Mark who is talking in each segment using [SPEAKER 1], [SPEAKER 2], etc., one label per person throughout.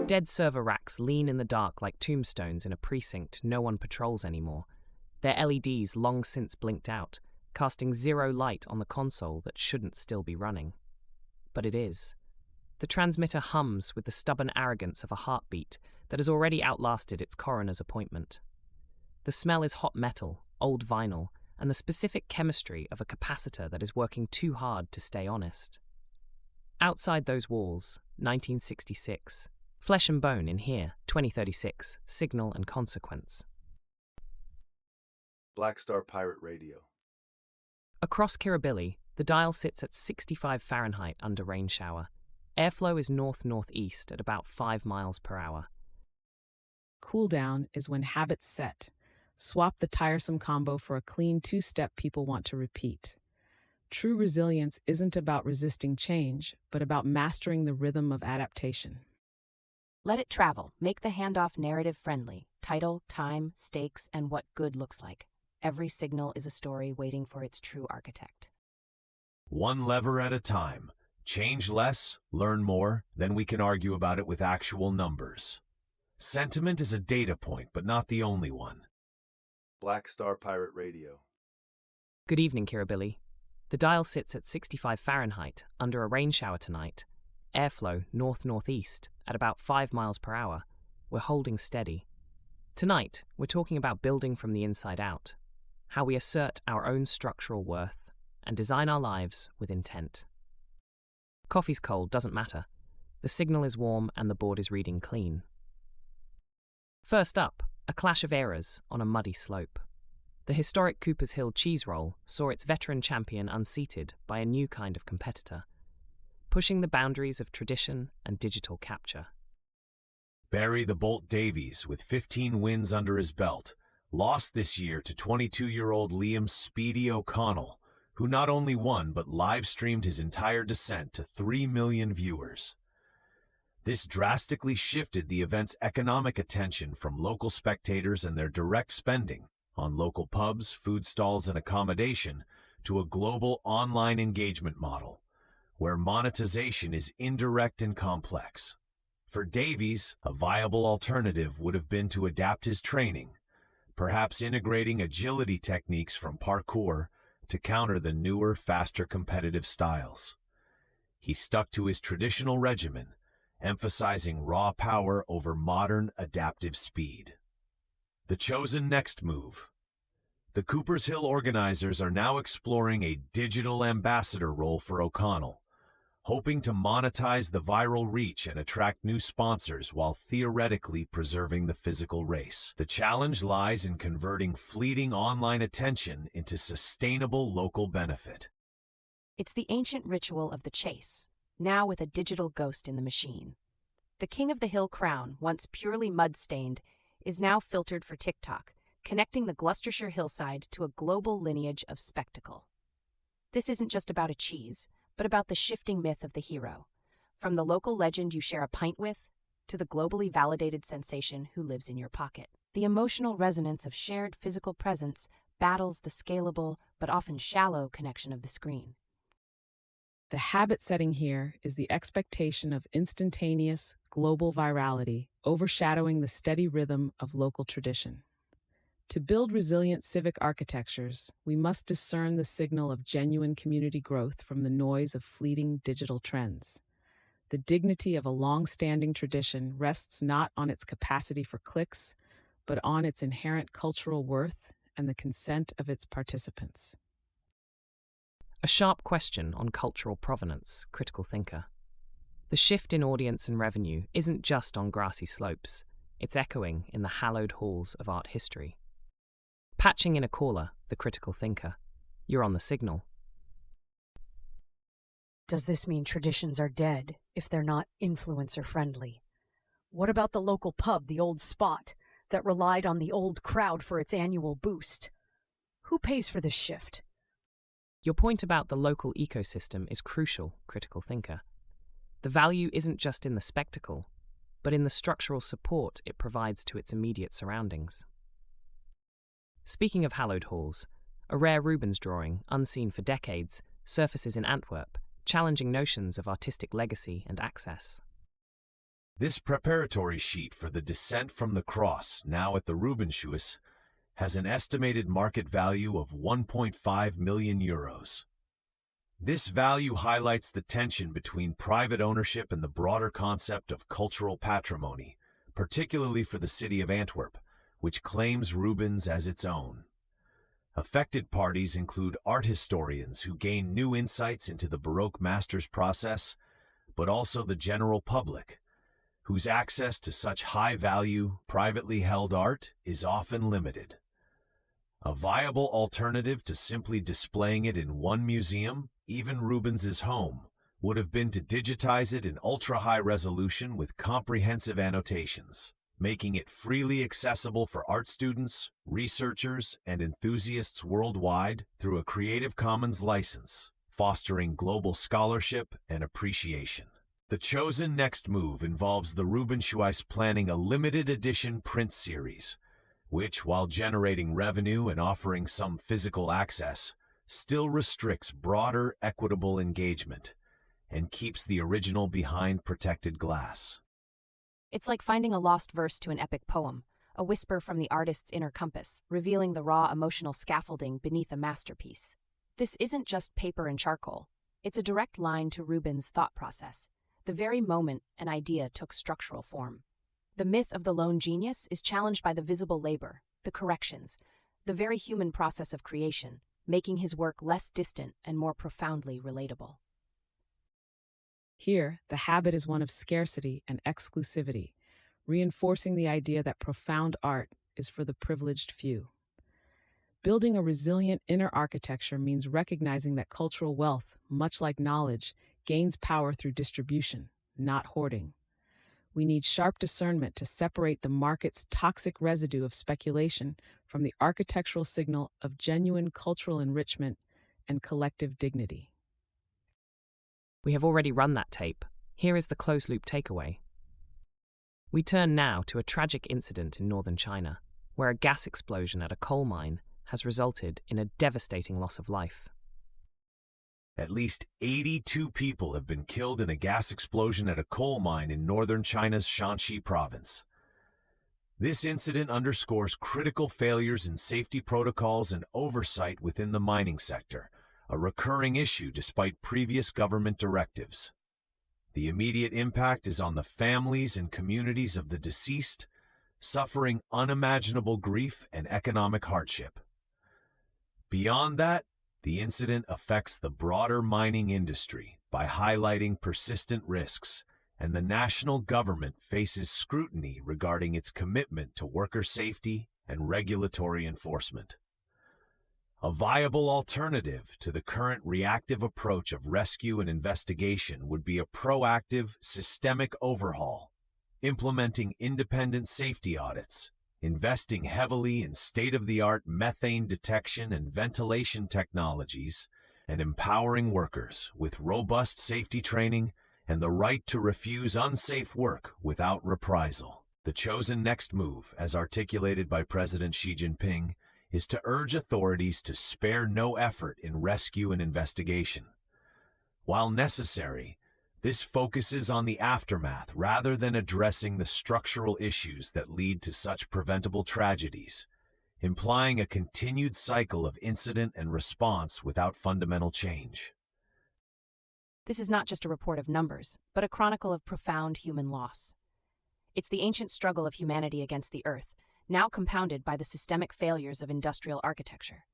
[SPEAKER 1] Dead server racks lean in the dark like tombstones in a precinct no one patrols anymore, their LEDs long since blinked out, casting zero light on the console that shouldn't still be running. But it is. The transmitter hums with the stubborn arrogance of a heartbeat that has already outlasted its coroner's appointment. The smell is hot metal, old vinyl, and the specific chemistry of a capacitor that is working too hard to stay honest. Outside those walls, 1966. Flesh and bone in here, 2036. Signal and consequence.
[SPEAKER 2] Black Star Pirate Radio.
[SPEAKER 1] Across Kirribilli, the dial sits at 65 Fahrenheit under rain shower. Airflow is north-northeast at about 5 miles per hour.
[SPEAKER 3] Cool down is when habits set. Swap the tiresome combo for a clean two-step people want to repeat. True resilience isn't about resisting change, but about mastering the rhythm of adaptation.
[SPEAKER 4] Let it travel. Make the handoff narrative friendly. Title, time, stakes, and what good looks like. Every signal is a story waiting for its true architect.
[SPEAKER 5] One lever at a time. Change less, learn more, then we can argue about it with actual numbers. Sentiment is a data point, but not the only one.
[SPEAKER 2] Black Star Pirate Radio.
[SPEAKER 1] Good evening, Kirribilli. The dial sits at 65 Fahrenheit under a rain shower tonight. Airflow north-northeast at about 5 miles per hour. We're holding steady. Tonight, we're talking about building from the inside out, how we assert our own structural worth and design our lives with intent. Coffee's cold, doesn't matter. The signal is warm and the board is reading clean. First up, a clash of eras on a muddy slope. The historic Cooper's Hill cheese roll saw its veteran champion unseated by a new kind of competitor, pushing the boundaries of tradition and digital capture.
[SPEAKER 5] Barry the Bolt Davies, with 15 wins under his belt, lost this year to 22-year-old Liam Speedy O'Connell, who not only won but live-streamed his entire descent to 3 million viewers. This drastically shifted the event's economic attention from local spectators and their direct spending on local pubs, food stalls, and accommodation to a global online engagement model, where monetization is indirect and complex. For Davies, a viable alternative would have been to adapt his training, perhaps integrating agility techniques from parkour to counter the newer, faster competitive styles. He stuck to his traditional regimen, emphasizing raw power over modern adaptive speed. The chosen next move. The Cooper's Hill organizers are now exploring a digital ambassador role for O'Connell, hoping to monetize the viral reach and attract new sponsors while theoretically preserving the physical race. The challenge lies in converting fleeting online attention into sustainable local benefit.
[SPEAKER 4] It's the ancient ritual of the chase, now with a digital ghost in the machine. The King of the Hill crown, once purely mud-stained, is now filtered for TikTok, connecting the Gloucestershire hillside to a global lineage of spectacle. This isn't just about a cheese, but about the shifting myth of the hero, from the local legend you share a pint with, to the globally validated sensation who lives in your pocket. The emotional resonance of shared physical presence battles the scalable, but often shallow connection of the screen.
[SPEAKER 3] The habit setting here is the expectation of instantaneous, global virality, overshadowing the steady rhythm of local tradition. To build resilient civic architectures, we must discern the signal of genuine community growth from the noise of fleeting digital trends. The dignity of a long-standing tradition rests not on its capacity for clicks, but on its inherent cultural worth and the consent of its participants.
[SPEAKER 1] A sharp question on cultural provenance, critical thinker. The shift in audience and revenue isn't just on grassy slopes, it's echoing in the hallowed halls of art history. Patching in a caller, the critical thinker. You're on the signal.
[SPEAKER 6] Does this mean traditions are dead if they're not influencer-friendly? What about the local pub, the old spot, that relied on the old crowd for its annual boost? Who pays for this shift?
[SPEAKER 1] Your point about the local ecosystem is crucial, critical thinker. The value isn't just in the spectacle, but in the structural support it provides to its immediate surroundings. Speaking of hallowed halls, a rare Rubens drawing, unseen for decades, surfaces in Antwerp, challenging notions of artistic legacy and access.
[SPEAKER 5] This preparatory sheet for the Descent from the Cross, now at the Rubenshuis, has an estimated market value of 1.5 million euros. This value highlights the tension between private ownership and the broader concept of cultural patrimony, particularly for the city of Antwerp, which claims Rubens as its own. Affected parties include art historians who gain new insights into the Baroque master's process, but also the general public, whose access to such high-value, privately held art is often limited. A viable alternative to simply displaying it in one museum, even Rubens's home, would have been to digitize it in ultra-high resolution with comprehensive annotations, making it freely accessible for art students, researchers, and enthusiasts worldwide through a Creative Commons license, fostering global scholarship and appreciation. The chosen next move involves the Rubenshuis planning a limited edition print series, which, while generating revenue and offering some physical access, still restricts broader, equitable engagement and keeps the original behind protected glass.
[SPEAKER 4] It's like finding a lost verse to an epic poem, a whisper from the artist's inner compass, revealing the raw emotional scaffolding beneath a masterpiece. This isn't just paper and charcoal. It's a direct line to Rubens' thought process, the very moment an idea took structural form. The myth of the lone genius is challenged by the visible labor, the corrections, the very human process of creation, making his work less distant and more profoundly relatable.
[SPEAKER 3] Here, the habit is one of scarcity and exclusivity, reinforcing the idea that profound art is for the privileged few. Building a resilient inner architecture means recognizing that cultural wealth, much like knowledge, gains power through distribution, not hoarding. We need sharp discernment to separate the market's toxic residue of speculation from the architectural signal of genuine cultural enrichment and collective dignity.
[SPEAKER 1] We have already run that tape. Here is the closed-loop takeaway. We turn now to a tragic incident in northern China, where a gas explosion at a coal mine has resulted in a devastating loss of life.
[SPEAKER 5] At least 82 people have been killed in a gas explosion at a coal mine in northern China's Shanxi province. This incident underscores critical failures in safety protocols and oversight within the mining sector, a recurring issue despite previous government directives. The immediate impact is on the families and communities of the deceased, suffering unimaginable grief and economic hardship. Beyond that, the incident affects the broader mining industry by highlighting persistent risks, and the national government faces scrutiny regarding its commitment to worker safety and regulatory enforcement. A viable alternative to the current reactive approach of rescue and investigation would be a proactive, systemic overhaul, implementing independent safety audits, investing heavily in state-of-the-art methane detection and ventilation technologies, and empowering workers with robust safety training and the right to refuse unsafe work without reprisal. The chosen next move, as articulated by President Xi Jinping, is to urge authorities to spare no effort in rescue and investigation. While necessary, this focuses on the aftermath rather than addressing the structural issues that lead to such preventable tragedies, implying a continued cycle of incident and response without fundamental change.
[SPEAKER 4] This is not just a report of numbers, but a chronicle of profound human loss. It's the ancient struggle of humanity against the earth, now compounded by the systemic failures of industrial architecture.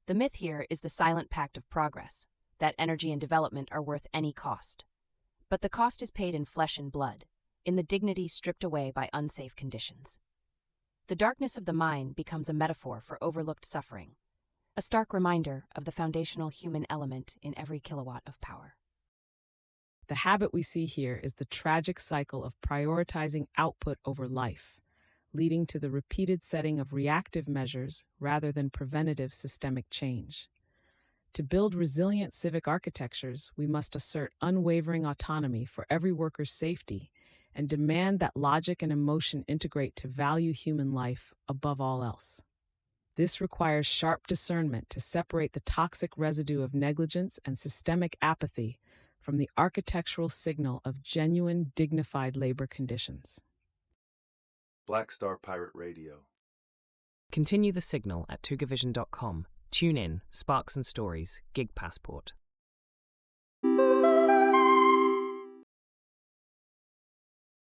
[SPEAKER 4] The myth here is the silent pact of progress, that energy and development are worth any cost. But the cost is paid in flesh and blood, in the dignity stripped away by unsafe conditions. The darkness of the mine becomes a metaphor for overlooked suffering, a stark reminder of the foundational human element in every kilowatt of power.
[SPEAKER 3] The habit we see here is the tragic cycle of prioritizing output over life, leading to the repeated setting of reactive measures rather than preventative systemic change. To build resilient civic architectures, we must assert unwavering autonomy for every worker's safety and demand that logic and emotion integrate to value human life above all else. This requires sharp discernment to separate the toxic residue of negligence and systemic apathy from the architectural signal of genuine, dignified labor conditions.
[SPEAKER 2] Black Star Pirate Radio.
[SPEAKER 1] Continue the signal at TogeeVision.com. Tune in, Sparks and Stories, Gig Passport.